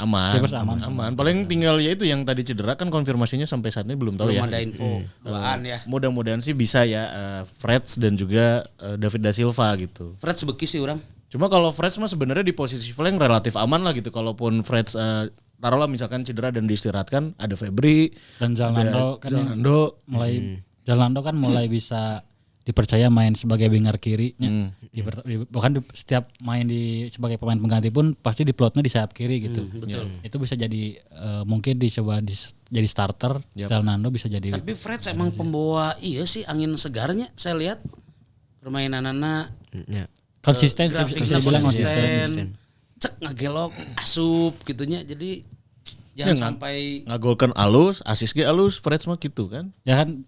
Aman. Clippers aman. Aman. Paling tinggal ya itu yang tadi cedera kan konfirmasinya sampai saat ini belum tahu Belum ya. ada info duaan ya. Mudah-mudahan sih bisa ya Freds dan juga David da Silva gitu. Fred sebeki sih orang. Cuma kalau Freds mah sebenarnya di posisi flank relatif aman lah gitu. Kalaupun Freds taruhlah misalkan cedera dan diistirahatkan, ada Febri Dan Zalando kan yang Zalando. Zalando kan mulai bisa dipercaya main sebagai winger kiri. Bahkan setiap main sebagai pemain pengganti pun pasti diplotnya di sayap kiri gitu. Betul. Itu bisa jadi mungkin dicoba jadi starter. Zalando bisa jadi. Tapi Fred emang pembawa iya sih angin segarnya. Saya lihat permainan anak Ya. konsisten sih, grafiknya bisa bilang konsisten. konsisten. Cek ngagelok asup gitunya. Jadi jangan sampai Ngagolkan alus, asis ge alus, Freds mah gitu kan. Ya kan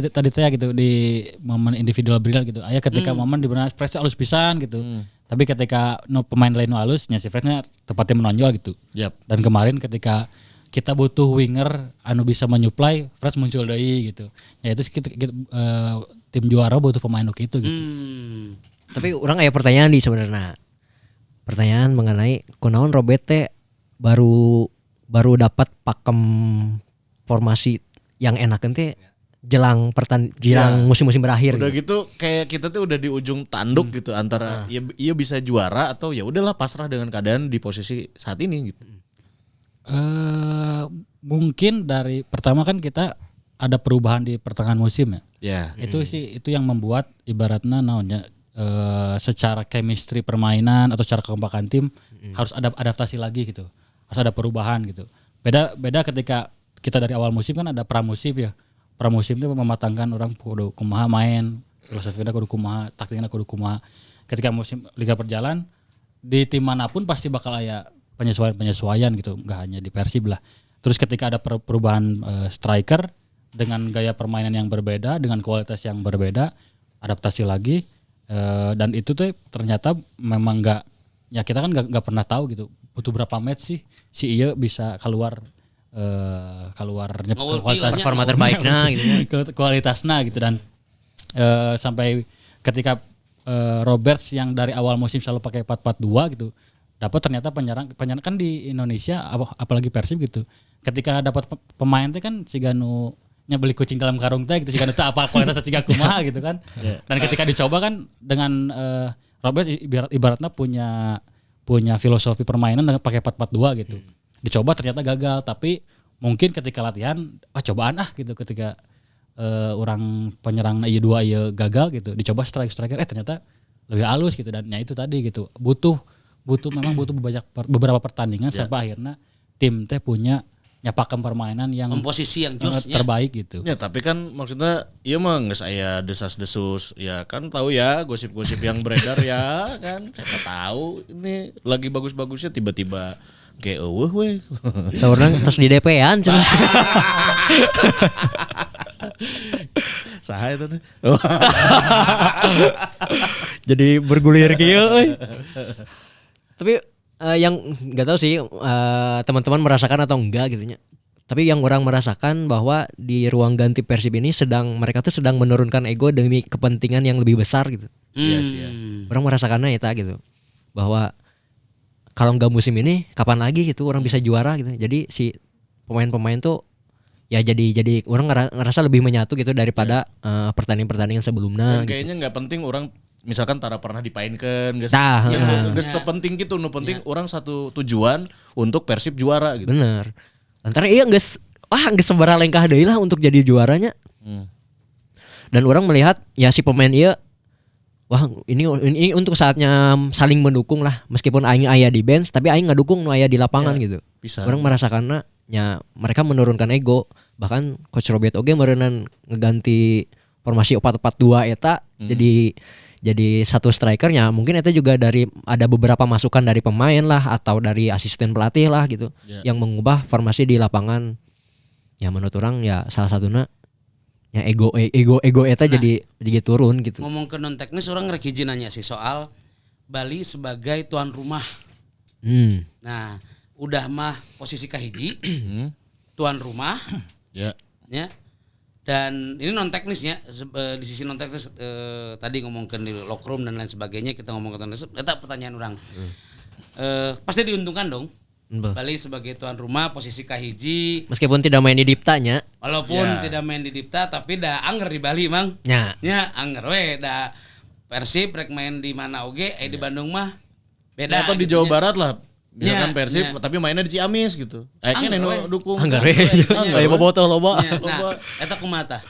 tadi teh gitu di momen individual brilliant gitu. Aya ketika momen di mana Fresh halus pisan gitu. Tapi ketika pemain lain nu halusnya si Freshnya tepatnya menonjol gitu. Yap. Dan kemarin ketika kita butuh winger anu bisa menyuplai, Fresh muncul deui gitu. Ya itu tim juara butuh pemain gitu gitu. Tapi orang aya pertanyaan di sebenarnya. Pertanyaan mengenai kunaon Robert teh baru dapat pakem formasi yang enak teh jelang musim-musim berakhir. Udah gitu. gitu kayak kita tuh udah di ujung tanduk gitu antara iya bisa juara atau ya udahlah pasrah dengan keadaan di posisi saat ini gitu. Mungkin dari pertama kan kita ada perubahan di pertengahan musim ya. Ya. Itu yang membuat ibaratnya naonnya secara chemistry permainan atau secara kekompakan tim harus ada adaptasi lagi gitu. Harus ada perubahan gitu. Beda ketika kita dari awal musim kan ada pramusim ya. Pramusim itu mematangkan orang kudu kumaha main, filosofinya kudu kumaha, taktiknya kudu kumaha. Ketika musim liga berjalan di tim manapun pasti bakal ada penyesuaian gitu, enggak hanya di Persib lah. Terus ketika ada perubahan striker dengan gaya permainan yang berbeda, dengan kualitas yang berbeda, adaptasi lagi dan itu tuh ternyata memang enggak, ya kita kan enggak pernah tahu gitu. Butuh berapa match sih si Iya bisa kualitas Performa terbaiknya gitu. Kualitasnya gitu dan sampai ketika Roberts yang dari awal musim selalu pakai 4-4-2 gitu dapat ternyata penyerang kan di Indonesia apalagi Persib gitu ketika dapat pemain teh kan si Ganu nya beli kucing dalam karung teh gitu si Ganu teh apa kualitasnya si kumaha gitu kan dan ketika dicoba kan dengan Roberts ibaratnya punya filosofi permainan dengan pakai 4-4-2 gitu. Dicoba ternyata gagal, tapi mungkin ketika latihan cobaan gitu ketika orang penyerang ieu dua ieu gagal gitu. Dicoba striker ternyata lebih halus gitu dan itu tadi gitu. Butuh beberapa pertandingan sampai akhirnya tim teh punya pakem permainan yang komposisi yang josnya terbaik gitu. Ya tapi kan maksudnya iya mah geus aya desas-desus ya kan tahu ya gosip-gosip yang beredar ya kan siapa tahu ini lagi bagus-bagusnya tiba-tiba kayak eueuh we. Seorang terus di DP-an cenah. Saha eta teh? Jadi bergulir kieu euy. Tapi yang nggak tahu sih teman-teman merasakan atau enggak gitunya. Tapi yang orang merasakan bahwa di ruang ganti Persib ini mereka tuh sedang menurunkan ego demi kepentingan yang lebih besar gitu. Iya sih ya. Orang merasakannya itu gitu. Bahwa kalau nggak musim ini kapan lagi gitu orang bisa juara gitu. Jadi si pemain-pemain tuh ya jadi orang ngerasa lebih menyatu gitu daripada pertandingan-pertandingan sebelumnya. Dan kayaknya nggak penting orang misalkan tara pernah dipainkan geus penting gitu nu penting orang satu tujuan untuk Persib juara gitu. Bener. Lantaran iya geus sabaraha lengkah deui lah untuk jadi juaranya. Dan orang melihat ya si pemain ieu ini untuk saatnya saling mendukung lah meskipun aing aya di bench tapi aing ngadukung nu aya di lapangan gitu. Bisa. Orang merasakannya ya mereka menurunkan ego. Bahkan coach Robert oge meureunnan ngeganti formasi 4-4-2 eta jadi satu strikernya mungkin itu juga ada beberapa masukan dari pemain lah atau dari asisten pelatih lah gitu yang mengubah formasi di lapangan ya menurut orang ya salah satunya ya ego eta jadi turun gitu. ngomong ke non teknis orang rek hiji nanya sih soal Bali sebagai tuan rumah. Nah udah mah posisi kahiji tuan rumah ya. Dan ini non teknisnya di sisi non teknis tadi ngomongkan di locker room dan lain sebagainya kita ngomong ke non teknis. Eta pertanyaan orang pasti diuntungkan dong Betul. Bali sebagai tuan rumah posisi kahiji Meskipun tidak main di Diptanya. walaupun tidak main di Dipta tapi da anger di Bali mang. Ya. Nya anger we da Persib rek main di mana oge di Bandung mah beda. Atau di gitu Jawa nya. Barat lah. Misalkan Nya, Persib nya. tapi mainnya di Ciamis gitu. Kan Anggar anu we. dukung. Anggar we. Anggar Aya we. bobotoh loba. Ya, nah, eta kumaha tah?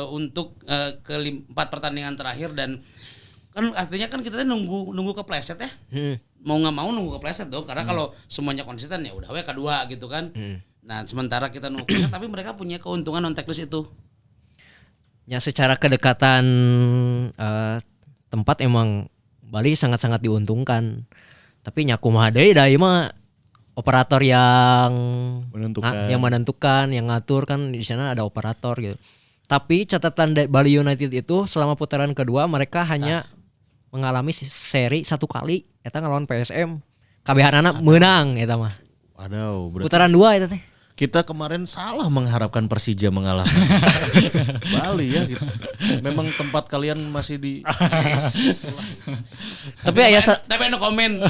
Untuk keempat pertandingan terakhir dan kan artinya kan kita teh nunggu kepleset ya. Mau nggak mau nunggu kepleset dong karena kalau semuanya konsisten ya udah we kedua gitu kan. Nah, sementara kita nunggu kepleset tapi mereka punya keuntungan non teknis itu. Ya secara kedekatan tempat emang Bali sangat-sangat diuntungkan. Tapi nya kumaha deui da ieu mah operator yang Menentukan. yang menentukan, yang ngatur kan di sana ada operator gitu. Tapi catatan Bali United itu selama putaran kedua mereka hanya mengalami seri 1 kali eta ngelawan PSM. Kabehanana menang eta mah. Waduh, berarti Putaran 2 eta teh. kita kemarin salah mengharapkan Persija mengalahkan Bali ya gitu. Memang tempat kalian masih di Tapi aya Tapi anu komen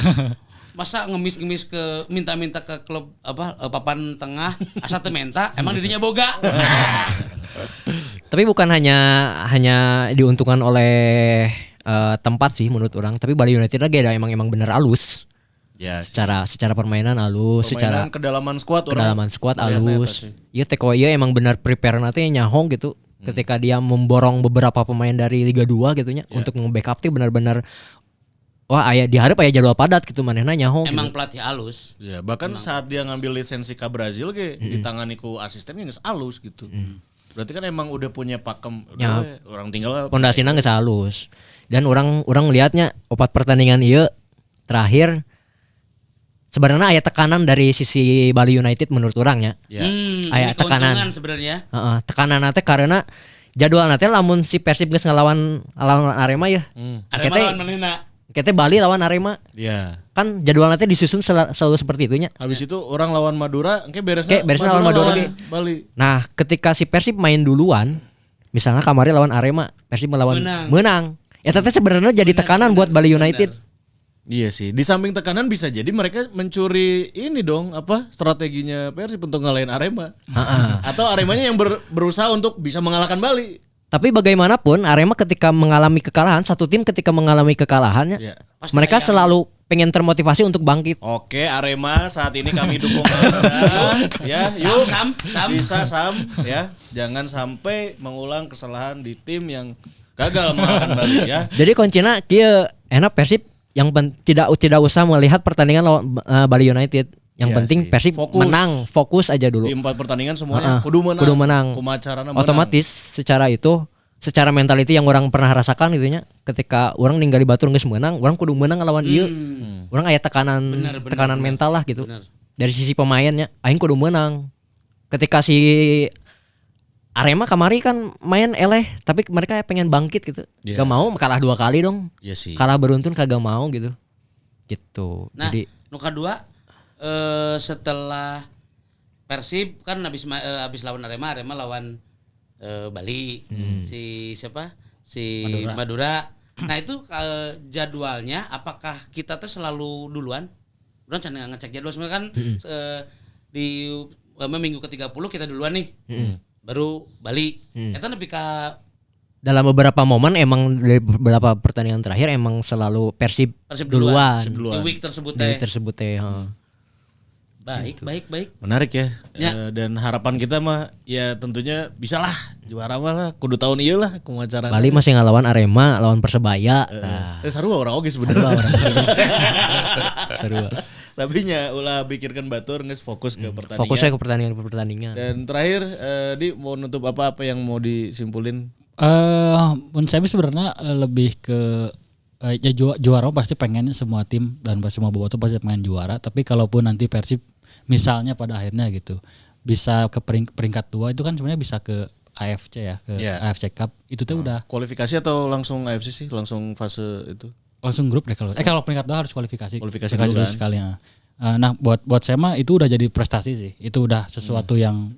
masa ngemis ke minta-minta ke klub papan tengah asa teu menta emang dirinya boga. Tapi bukan hanya diuntungkan oleh tempat sih menurut orang, tapi Bali United lagi ada emang bener alus. ya Secara permainan alus, secara kedalaman skuad kedalaman skuad melihatnya alus. eta sih. Iya teko ieu emang bener prepare nanti nyahong gitu. Ketika dia memborong beberapa pemain dari Liga 2 gitu nya untuk nge-backup tuh benar-benar wah aya diharap aya jadwal padat gitu manehna nyahong. Emang Gitu. pelatih halus. Ya, bahkan saat dia ngambil lisensi ke Brazil ge ditangani ku asistennya geus alus gitu. Berarti kan emang udah punya pakem Ya. udah we, orang tinggal Pondasina geus halus. Dan orang lihatnya 4 pertandingan ieu terakhir sebenarnya aya tekanan dari sisi Bali United menurut orangnya. ya. Ini Aya tekanan. keuntungan sebenarnya. Tekanan nanti karena jadwal nanti lamun si Persib geus ngelawan Arema ya. Arema Kete- lawan manehna. Kita Bali lawan Arema Ya. kan jadwal nanti disusun selalu seperti itunya. Habis itu orang lawan Madura, engke beresna Beresna lawan Madura ge. Bali. Nah, ketika si Persib main duluan, misalnya kemarin lawan Arema, Persib melawan menang. Ya teh sebenarnya jadi tekanan buat Bali United. Iya sih, di samping tekanan bisa jadi mereka mencuri ini dong apa strateginya Persib untuk ngalahin Arema. Atau Aremanya yang berusaha untuk bisa mengalahkan Bali. Tapi bagaimanapun Arema ketika mengalami kekalahan, satu tim ketika mengalami kekalahannya, Ya. mereka selalu pengen termotivasi untuk bangkit. Oke, Arema saat ini kami dukung Anda. Ya, yuk. Sam. Bisa Sam ya. Jangan sampai mengulang kesalahan di tim yang gagal mengalahkan Bali ya. Jadi kuncinya kieu enak Persib yang tidak usah melihat pertandingan lawan Bali United. Yang Iya penting sih. Persib menang, fokus aja dulu. Di 4 pertandingan semuanya kudu menang. Kumacarana menang. Otomatis secara mentality yang orang pernah rasakan gitu nya, ketika orang ninggali batur geus menang, orang kudu menang lawan ieu. Orang aya tekanan mental lah gitu. Bener. Dari sisi pemainnya, aing kudu menang. Ketika si Arema kamari kan main eleh, tapi mereka pengen bangkit gitu. Yeah. Gak mau kalah 2 kali dong. Iya sih. Kalah beruntun kagak mau gitu. Gitu. Nah, Jadi nu kedua setelah Persib kan habis lawan Arema lawan Bali. Si siapa? Si Madura. Nah, itu jadwalnya apakah kita tuh selalu duluan? Udah can ngecek jadwal sebenarnya kan di minggu ke-30 kita duluan nih. Baru Bali. Eta nepi ka dalam beberapa momen emang dari beberapa pertandingan terakhir emang selalu Persib duluan. di week tersebut Di teh. tersebut teh. Baik. Menarik ya. Ya. Dan harapan kita mah ya tentunya bisalah juara mah lah kudu tahun ieu lah kumacarana. Bali masih ngelawan Arema, lawan Persebaya. Nah, Seru orang oge sebenarnya. seru. Tapi nya ulah pikirkan batur geus fokus ke pertandingan. Fokusnya ke pertandingan. Dan terakhir di mau nutup apa yang mau disimpulin? Menurut saya sebenarnya lebih ke ya juara pasti pengen semua tim dan semua bobotoh pasti pengen juara. Tapi kalaupun nanti Persib misalnya pada akhirnya gitu bisa ke peringkat 2 itu kan sebenarnya bisa ke AFC ya, ke AFC Cup. Itu tuh udah Kualifikasi atau langsung AFC sih? Langsung fase itu? langsung grup deh kalau peringkat 2 harus kualifikasi. Kualifikasi dulu kan? sekali ya. Nah, buat saya mah itu udah jadi prestasi sih. Itu udah sesuatu yang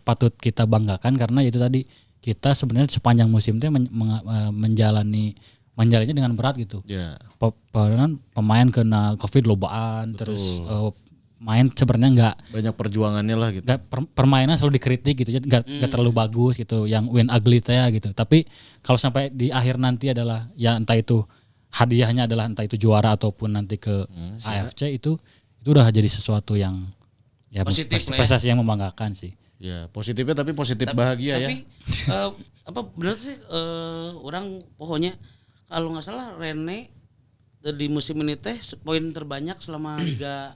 patut kita banggakan karena itu tadi kita sebenarnya sepanjang musim itu menjalaninya dengan berat gitu. Ya. Pemain kena Covid lobaan, terus main sebenarnya nggak Banyak perjuangannya lah gitu. permainan selalu dikritik gitu, nggak terlalu bagus gitu, yang win ugly teh gitu. Tapi kalau sampai di akhir nanti adalah ya entah itu hadiahnya adalah entah itu juara ataupun nanti ke AFC itu udah jadi sesuatu yang ya Positif lah ya. prestasi yang membanggakan sih. Ya, positifnya tapi positif bahagia ya. Tapi apa benar sih orang pokoknya kalau nggak salah Rene di musim ini teh poin terbanyak selama liga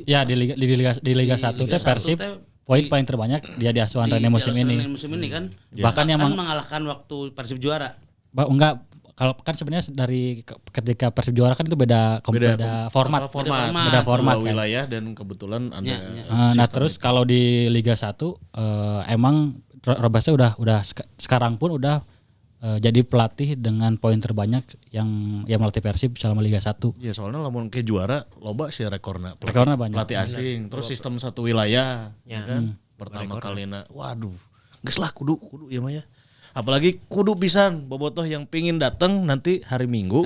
Ya di Liga 1 teh Persib poin paling terbanyak dia di asuhan Rene musim ini. Kan. Bahkan yang mengalahkan waktu Persib juara. Enggak, kalau kan sebenarnya dari ketika Persib juara kan itu beda format. Beda format Dua kan. wilayah dan kebetulan ada Nah terus kalau di Liga 1 emang Robasnya udah sekarang pun udah jadi pelatih dengan poin terbanyak yang melatih Persib selama Liga 1. Ya soalnya lamun ke juara loba sih rekorna. Rekorna banyak. Pelatih asing, terus sistem satu wilayah, ya kan? Pertama kalina. Waduh. Geus lah kudu ya mah ya. Apalagi kudu pisan bobotoh yang pingin datang nanti hari Minggu.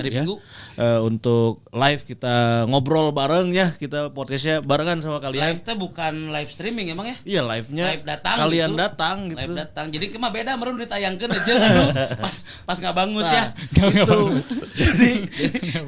Untuk live kita ngobrol bareng ya, kita podcastnya barengan sama kalian. Live-nya bukan live streaming emang ya? Iya live-nya Live datang kalian gitu. datang gitu. Live datang. Jadi kemah beda meureun ditayangkeun aja aduh pas nggak bangus ya. Gitu. Jadi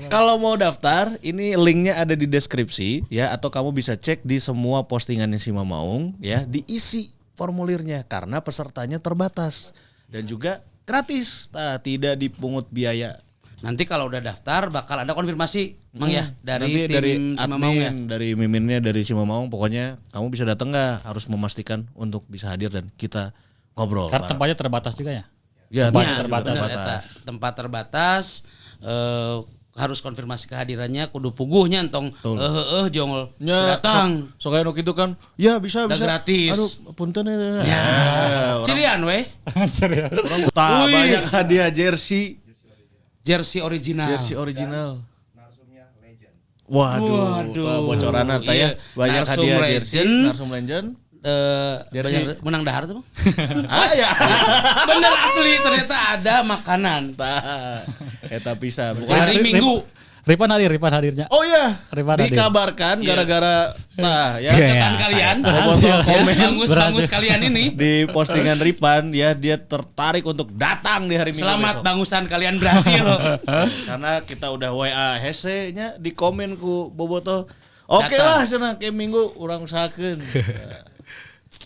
kalau mau daftar ini linknya ada di deskripsi ya, atau kamu bisa cek di semua postingannya si Mamaung ya, diisi formulirnya karena pesertanya terbatas dan juga gratis, tidak dipungut biaya. Nanti kalau udah daftar bakal ada konfirmasi Mang ya dari Nanti tim dari Simamaung ya. admin, dari miminnya dari Simamaung, pokoknya kamu bisa datang nggak, harus memastikan untuk bisa hadir dan kita ngobrol. Karena tempatnya terbatas juga ya. Ya, tempatnya Ya, terbatas. bener, eta. Tempat terbatas harus konfirmasi kehadirannya kudu puguhnya entong jongol datang. Sok anu kitu kan. Ya bisa Udah gratis. Aduh, punten ya. Ya. Cirian weh. Orang banyak hadiah jersey Jersey original. Waduh, bocoran teh ya. Banyak Narsum hadiah Legend. jersey, Narsum Legend. Banyak menang dahar tuh Bang. Ya. Bener asli ternyata ada makanan. Tah. Eta pisan. Hari Minggu. Ripan hadirnya. Oh iya, Rifan hadir. dikabarkan gara-gara ya Cocotan kalian. Bagus kalian ini. di postingan Ripan ya, dia tertarik untuk datang di hari Minggu Selamat besok. bangusan kalian berhasil. Karena kita udah WA hese-nya di komen ku Bobotoh. Oke Datang. lah cenah ke Minggu urang usahakeun.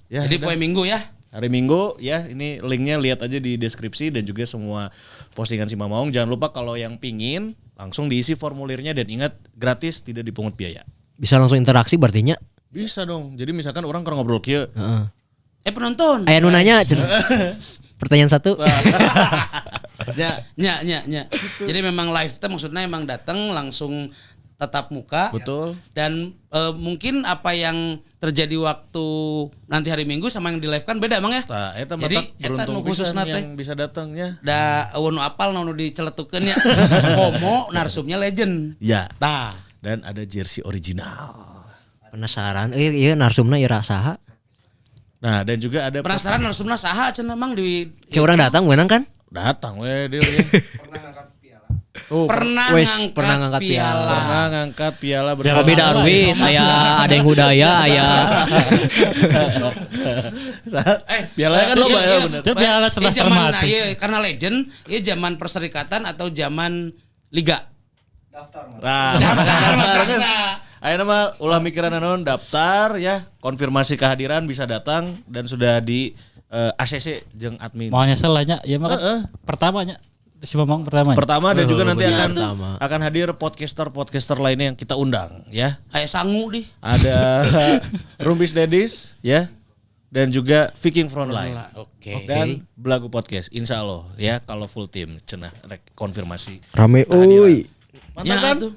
Ya, Jadi udah. poe Minggu ya. Hari Minggu ya, ini linknya lihat aja di deskripsi dan juga semua postingan si Mamaung. Jangan lupa kalau yang pingin langsung diisi formulirnya dan ingat gratis, tidak dipungut biaya. Bisa langsung interaksi berartinya. Bisa dong. Jadi misalkan orang keur ngobrol kieu. Heeh. Penonton. Aya nu nanya pertanyaan 1. Nya. Jadi memang live teh maksudnya emang datang langsung tatap muka. Betul. Dan mungkin apa yang terjadi waktu nanti hari Minggu sama yang di live kan beda emang ya. Tah, eta Jadi mata beruntung nu khusus pisan nate. yang bisa datangnya. Da nu apal nu diceletukeun nya. Komo narsumnya legend. Ya. Tah. Dan ada jersey original. Penasaran ieu narsumna ieu saha? Nah, dan juga ada Penasaran narsumna saha cenah Mang di Kayak orang datang menang kan? datang we dia. pernah ngangkat piala. Pernah ngangkat piala Piala beda Arwis, aya ada yang Hudaya, aya. Pialanya kan loba ya bener. Itu piala cerdas cermat. Karena legend, ieu zaman perserikatan atau zaman liga. Nah, daftar. Ayo nama ulah mikiran naon, daftar ya, konfirmasi kehadiran bisa datang dan sudah di ACC jeung admin. Maunya selanya ya maka pertamanya si Mamang pertamanya. Pertama dan juga nanti benar. akan hadir podcaster lainnya yang kita undang ya. Kayak sangu di. Ada Rumbis Dedis ya, dan juga Viking Frontline. Oke. Dan Belagu Podcast, insya Allah ya, kalau full team cenah konfirmasi. Rame kehadiran. euy. Mantap Ya, kan? tuh.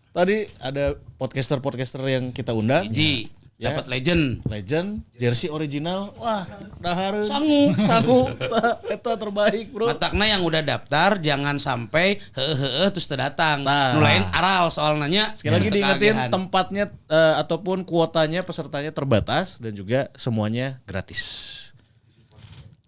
Tadi ada podcaster yang kita undang. Ji, Ya. dapat legend. Legend, jersey original. Wah, dahar Sangu. eta terbaik, Bro. Matakna yang udah daftar jangan sampai terus terdatang. Nah. Nu lain aral soal nanya. Sekali lagi diingetin tempatnya ataupun kuotanya pesertanya terbatas dan juga semuanya gratis.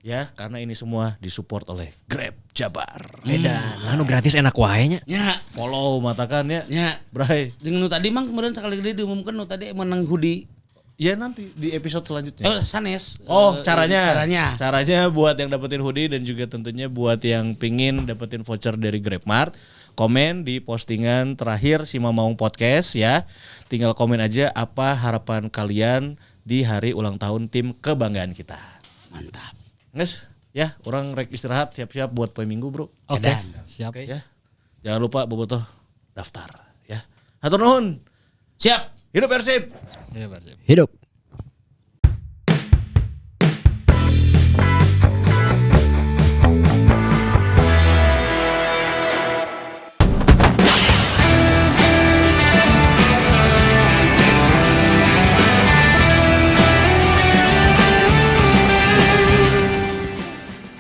Ya, karena ini semua disupport oleh Grab Jabar. Edan, anu gratis enak wae nya. Nya, Follow matakan ya. nya. Bray. Jeung nu tadi mah kemudian sekali lagi diumumkan nu tadi menang hoodie. Ya nanti di episode selanjutnya. Sanes. Caranya. Caranya. Caranya buat yang dapetin hoodie dan juga tentunya buat yang pingin dapetin voucher dari GrabMart, komen di postingan terakhir si Mamaung Podcast ya. Tinggal komen aja apa harapan kalian di hari ulang tahun tim kebanggaan kita. Mantap. Guys, ya, orang rek istirahat siap-siap buat poe Minggu, Bro. Oke, siap. Ya. Jangan lupa bobotoh daftar ya. Hatur nuhun. Siap. Hidup Persib. Iya, Persib. Hidup.